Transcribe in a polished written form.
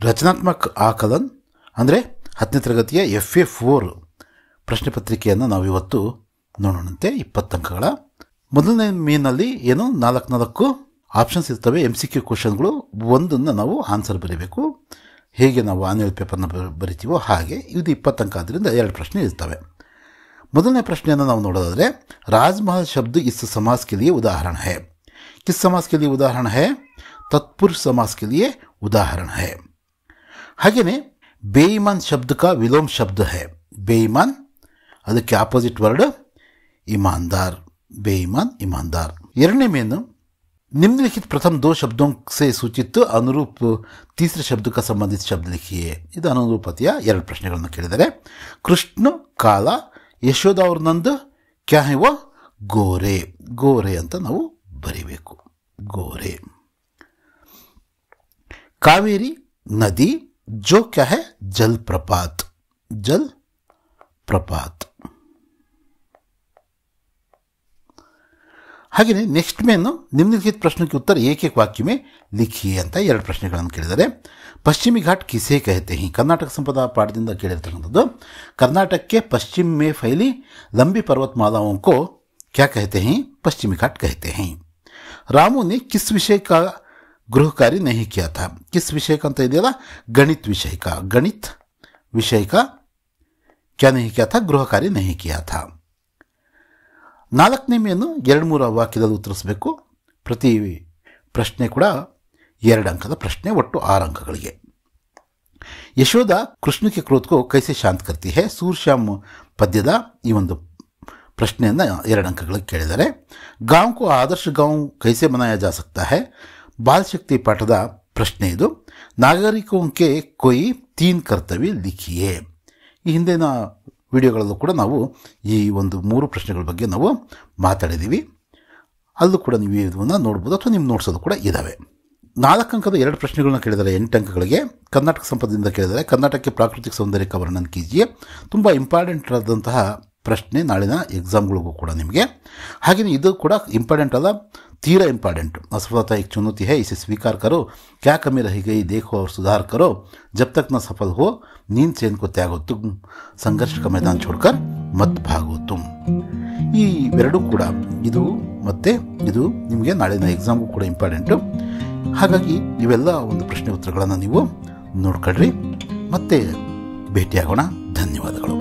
ರಚನಾತ್ಮಕ ಆಕಲನ್ ಅಂದರೆ 10ನೇ ತರಗತಿಯ FA4 ಪ್ರಶ್ನೆ ಪತ್ರಿಕೆಯನ್ನು ನಾವು ಇವತ್ತು ನೋಡೋಣಂತೆ. 20 ಅಂಕಗಳ ಮೊದಲನೇ ಮೇನಲ್ಲಿ ಏನು 4 ಆಪ್ಷನ್ಸ್ ಇರ್ತವೆ. MCQ ಕ್ವಶನ್ಗಳು. ಒಂದನ್ನು ನಾವು ಆನ್ಸರ್ ಬರೀಬೇಕು. ಹೇಗೆ ನಾವು ಆನ್ಯುವಲ್ ಪೇಪರ್ನ ಬರಿತೀವೋ ಹಾಗೆ. ಇದು 20 ಅಂಕ ಆದ್ದರಿಂದ 2 ಪ್ರಶ್ನೆ ಇರ್ತವೆ. ಮೊದಲನೇ ಪ್ರಶ್ನೆಯನ್ನು ನಾವು ನೋಡೋದಾದರೆ, ರಾಜಮಹಲ್ ಶಬ್ದ इस समास के लिए उदाहरण है. किस समास के लिए उदाहरण है? तत्पुरुष समास के लिए उदाहरण है. ಹಾಗೆಯೇ ಬೇईमान ಶಬ್ದ का विलोम शब्द है. ಬೇईमान ಅದಕ್ಕೆ ಆಪೋಸಿಟ್ ವರ್ಡ್ ईमानदार. बेईमान ईमानदार. ಎರಡನೇ ಮೇನು निम्नलिखित प्रथम 2 शब्दों से सूचित अनुरूप तीसरे शब्द का संबंधित शब्द लिखिए. ಇದು ಅನುರೂಪತೆಯ 2 ಪ್ರಶ್ನೆಗಳನ್ನು ಕೇಳಿದರೆ, ಕೃಷ್ಣ ಕಾಲ, ಯಶೋಧ ಅವ್ರ ನಂದು ಕ್ಯಾ ಹೈ ವೋ ಗೋರೆ. ಗೋರೆ ಅಂತ ನಾವು ಬರಿಬೇಕು. ಗೋರೆ. ಕಾವೇರಿ ನದಿ, जो क्या है? जल प्रपात. जल प्रपात. ಹಾಗೆಯೇ ನೆಕ್ಸ್ಟ್ ಮೇನು ನಿಮ್ನಲಿಖಿತ ಪ್ರಶ್ನೆಗೆ ಉತ್ತರ एक एक वाक्य में लिखिए ಅಂತ 2 ಪ್ರಶ್ನೆಗಳನ್ನು ಕೇಳಿದರೆ, पश्चिमी घाट किसे कहते हैं? ಕರ್ನಾಟಕ ಸಂಪದ ಪಾಠದಿಂದ ಕೇಳಿರ್ತಕ್ಕಂಥದ್ದು. कर्नाटक के पश्चिम में फैली लंबी पर्वतमालाओं को क्या कहते हैं? पश्चिमी घाट कहते हैं. रामू ने किस विषय का गृह कार्य नहीं किया था? किस विषय का ಅಂತ ಇದೆಯಲ್ಲ, गणित विषय का. गणित विषय का क्या नहीं किया था? गृह कार्य नहीं किया था. 4ನೇ ಮೇನು 2-3 ವಾಕ್ಯದಲ್ಲಿ ಉತ್ತರಿಸಬೇಕು. ಪ್ರತಿ ಪ್ರಶ್ನೆ ಕೂಡ 2 ಅಂಕದ ಪ್ರಶ್ನೆ, ಒಟ್ಟು 6 ಅಂಕಗಳಿಗೆ. ಯಶೋಧ ಕೃಷ್ಣ ಕೆ ಕ್ರೋಧ ಕೋ ಕೈಸೆ ಶಾಂತ ಕರ್ತಿ ಹೈ? ಸೂರ್ಶ್ಯಾಮ್ ಪದ್ಯದ ಈ ಒಂದು ಪ್ರಶ್ನೆಯನ್ನು 2 ಅಂಕಗಳಿಗೆ ಕೇಳಿದರೆ, ಗಾಂವ್ ಕೋ ಆದರ್ಶ ಗಾಂವ್ ಕೈಸೆ ಮನಾಯಾ ಜಾ ಸಕ್ತಾ ಹೈ? ಬಾಲಶಕ್ತಿ ಪಾಠದ ಪ್ರಶ್ನೆ ಇದು. ನಾಗರಿಕೋಂಕೆ ಕೊಯ್ 3 ಕರ್ತವ್ಯ ಲಿಖಿಯೇ. ಈ ಹಿಂದಿನ ವಿಡಿಯೋಗಳಲ್ಲೂ ಕೂಡ ನಾವು ಈ ಒಂದು 3 ಪ್ರಶ್ನೆಗಳ ಬಗ್ಗೆ ನಾವು ಮಾತಾಡಿದ್ದೀವಿ. ಅಲ್ಲೂ ಕೂಡ ನೀವು ಇದನ್ನು ನೋಡ್ಬೋದು ಅಥವಾ ನಿಮ್ಮ ನೋಟ್ಸೋದು ಕೂಡ ಇದ್ದಾವೆ. 4 ಅಂಕದ 2 ಪ್ರಶ್ನೆಗಳನ್ನ ಕೇಳಿದರೆ 8 ಅಂಕಗಳಿಗೆ. ಕರ್ನಾಟಕ ಸಂಪದದಿಂದ ಕೇಳಿದರೆ, ಕರ್ನಾಟಕಕ್ಕೆ ಪ್ರಾಕೃತಿಕ ಸೌಂದರ್ಯ का वर्णन कीजिए. ತುಂಬ ಇಂಪಾರ್ಟೆಂಟ್ ಆದಂತಹ ಪ್ರಶ್ನೆ ನಾಳಿನ ಎಕ್ಸಾಮ್ಗಳಿಗೂ ಕೂಡ ನಿಮಗೆ. ಹಾಗೆಯೇ ಇದು ಕೂಡ ಇಂಪಾರ್ಟೆಂಟ್ ಅಲ್ಲ, ತೀರಾ ಇಂಪಾರ್ಟೆಂಟ್. असफलता एक चुनौती है, इसे स्वीकार करो. क्या कमी रह गई देखो और सुधार करो. जब तक न सफल हो नींद चैन को त्यागो. तुम संघर्ष का मैदान छोड़कर मत भागो तुम. ಈ 2 ಕೂಡ ಇದು ಮತ್ತೆ ಇದು ನಿಮಗೆ ನಾಳಿನ ಎಕ್ಸಾಮ್ಗೂ ಕೂಡ ಇಂಪಾರ್ಟೆಂಟು. ಹಾಗಾಗಿ ಇವೆಲ್ಲ ಒಂದು ಪ್ರಶ್ನೆ ಉತ್ತರಗಳನ್ನು ನೀವು ನೋಡ್ಕೊಳ್ರಿ. ಮತ್ತೆ ಭೇಟಿಯಾಗೋಣ. ಧನ್ಯವಾದಗಳು.